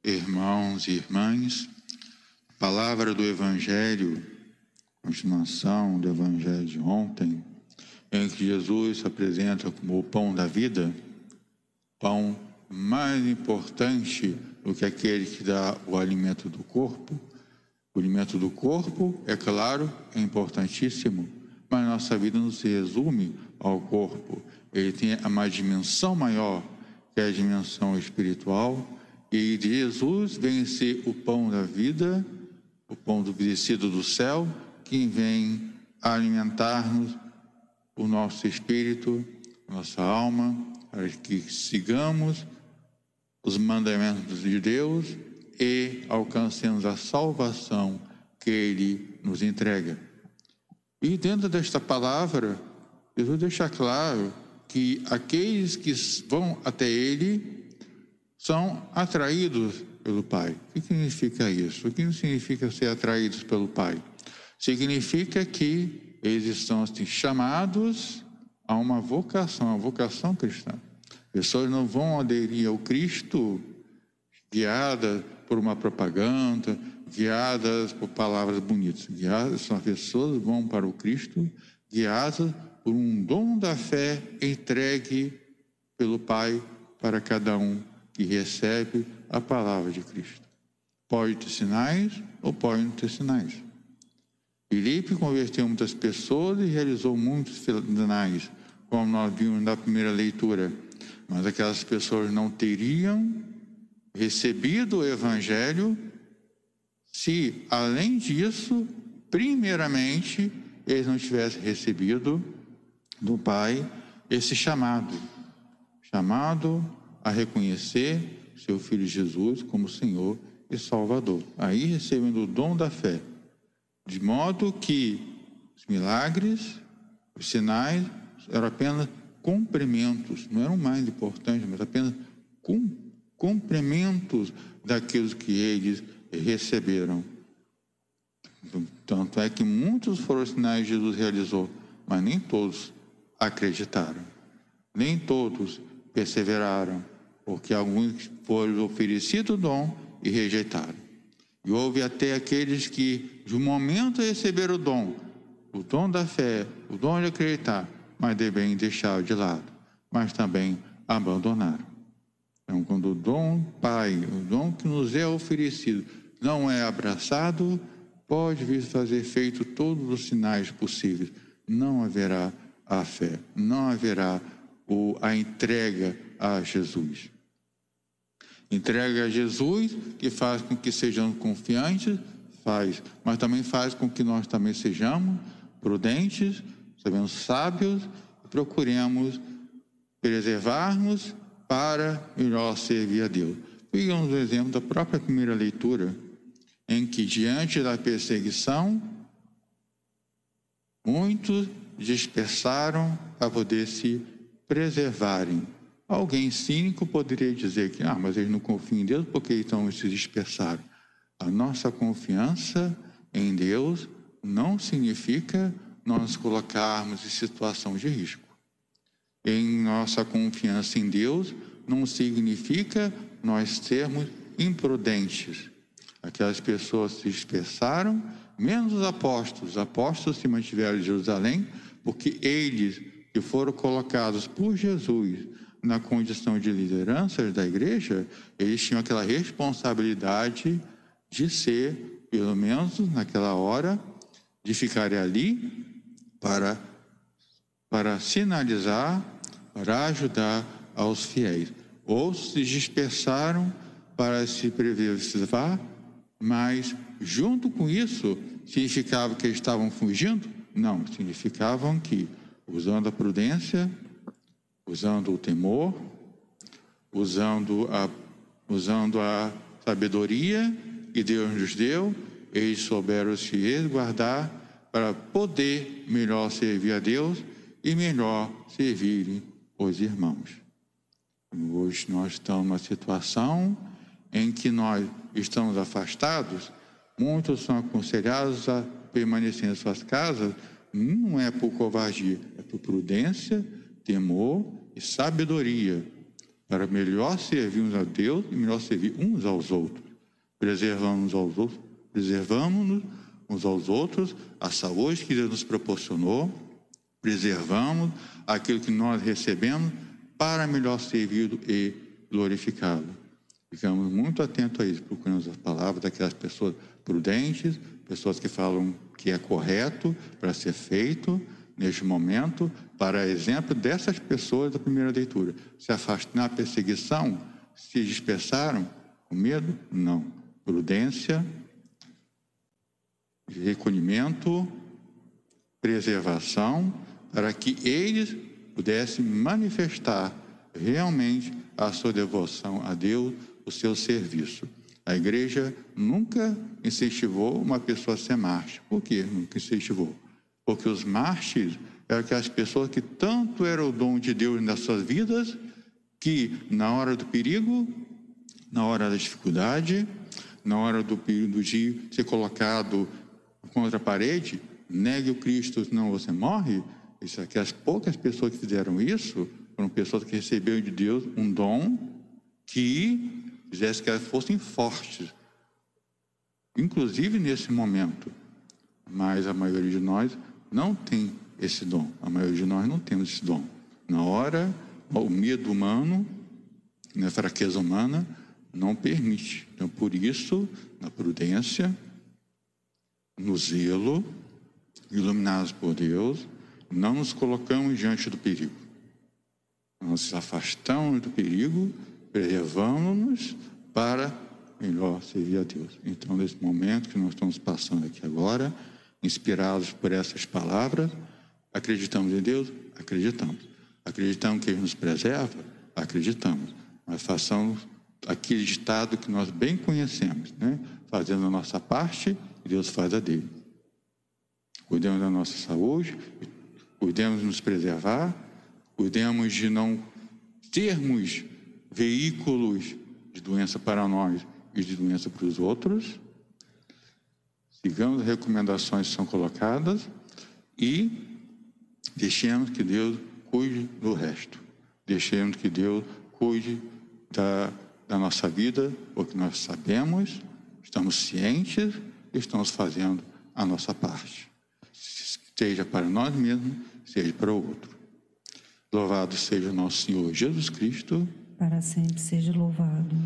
Irmãos e irmãs, palavra do Evangelho, continuação do Evangelho de ontem, em que Jesus se apresenta como o pão da vida, pão mais importante do que aquele que dá o alimento do corpo. O alimento do corpo, é claro, é importantíssimo, mas nossa vida não se resume ao corpo. Ele tem uma dimensão maior, que é a dimensão espiritual, e de Jesus vem ser o pão da vida, o pão do descido do céu, que vem alimentar-nos, o nosso espírito, nossa alma, para que sigamos os mandamentos de Deus e alcancemos a salvação que Ele nos entrega. E dentro desta palavra, Jesus deixa claro que aqueles que vão até Ele são atraídos pelo Pai. O que significa isso? O que significa ser atraídos pelo Pai? Significa que eles estão chamados a uma vocação cristã. Pessoas não vão aderir ao Cristo guiadas por uma propaganda, guiadas por palavras bonitas. As pessoas vão para o Cristo guiadas por um dom da fé entregue pelo Pai para cada um que recebe a palavra de Cristo. Pode ter sinais ou pode não ter sinais. Filipe converteu muitas pessoas e realizou muitos sinais, como nós vimos na primeira leitura. Mas aquelas pessoas não teriam recebido o Evangelho se, além disso, primeiramente, eles não tivessem recebido do Pai esse chamado a reconhecer seu Filho Jesus como Senhor e Salvador. Aí recebendo o dom da fé, de modo que os milagres, os sinais, eram apenas complementos, não eram mais importantes, mas apenas complementos daqueles que eles receberam. Tanto é que muitos foram os sinais que Jesus realizou, mas nem todos acreditaram, nem todos perseveraram, porque alguns foram oferecidos o dom e rejeitaram. E houve até aqueles que, de um momento, receberam o dom da fé, o dom de acreditar, mas devem deixar de lado, mas também abandonaram. Então, quando o dom Pai, o dom que nos é oferecido, não é abraçado, pode vir fazer feito todos os sinais possíveis. Não haverá a fé, não haverá a entrega a Jesus. Entrega a Jesus, que faz com que sejamos confiantes, mas também faz com que nós também sejamos prudentes, sejamos sábios e procuremos preservar-nos para melhor servir a Deus. Pegamos o exemplo da própria primeira leitura, em que diante da perseguição, muitos dispersaram para poder se preservarem. Alguém cínico poderia dizer que, mas eles não confiam em Deus porque então se dispersaram. A nossa confiança em Deus não significa nós colocarmos em situação de risco. Em nossa confiança em Deus não significa nós sermos imprudentes. Aquelas pessoas se dispersaram, menos os apóstolos. Os apóstolos se mantiveram em Jerusalém, porque eles que foram colocados por Jesus na condição de liderança da igreja, eles tinham aquela responsabilidade de ser, pelo menos naquela hora, de ficarem ali para sinalizar, para ajudar aos fiéis. Ou se dispersaram para se preservar, mas junto com isso, significava que eles estavam fugindo? Não, significavam que, usando a prudência, usando o temor, usando a sabedoria que Deus nos deu, eles souberam se resguardar para poder melhor servir a Deus e melhor servirem os irmãos. Hoje nós estamos numa situação em que nós estamos afastados, muitos são aconselhados a permanecer em suas casas, não é por covardia, é por prudência, temor e sabedoria, para melhor servirmos a Deus e melhor servir uns aos outros. Preservamos uns aos outros a saúde que Deus nos proporcionou, preservamos aquilo que nós recebemos para melhor servi-lo e glorificá-lo. Ficamos muito atentos a isso, procuramos as palavras daquelas pessoas prudentes, pessoas que falam que é correto para ser feito neste momento, para exemplo dessas pessoas da primeira leitura. Se afastaram da perseguição, se dispersaram com medo? Não. Prudência, recolhimento, preservação, para que eles pudessem manifestar realmente a sua devoção a Deus, o seu serviço. A igreja nunca incentivou uma pessoa a ser mártir. Por quê? Nunca incentivou. Porque os mártires eram aquelas pessoas que tanto era o dom de Deus nas suas vidas, que na hora do perigo, na hora da dificuldade, na hora do período de ser colocado contra a parede, negue o Cristo, senão você morre. Isso aqui, as poucas pessoas que fizeram isso foram pessoas que receberam de Deus um dom que fizesse que elas fossem fortes, inclusive nesse momento. Mas a maioria de nós não tem esse dom. A maioria de nós não temos esse dom. Na hora, o medo humano, a fraqueza humana, não permite. Então, por isso, na prudência, no zelo, iluminados por Deus, não nos colocamos diante do perigo. Nós nos afastamos do perigo, preservamos-nos para melhor servir a Deus. Então, nesse momento que nós estamos passando aqui agora, inspirados por essas palavras, acreditamos em Deus? Acreditamos. Acreditamos que Ele nos preserva? Acreditamos. Mas façamos aquele ditado que nós bem conhecemos, né? Fazendo a nossa parte, Deus faz a dele. Cuidemos da nossa saúde, cuidemos de nos preservar, cuidemos de não termos veículos de doença para nós e de doença para os outros. Sigamos as recomendações que são colocadas e deixemos que Deus cuide do resto. Deixemos que Deus cuide da nossa vida, porque nós sabemos, estamos cientes e estamos fazendo a nossa parte. Seja para nós mesmos, seja para o outro. Louvado seja o nosso Senhor Jesus Cristo. Para sempre seja louvado.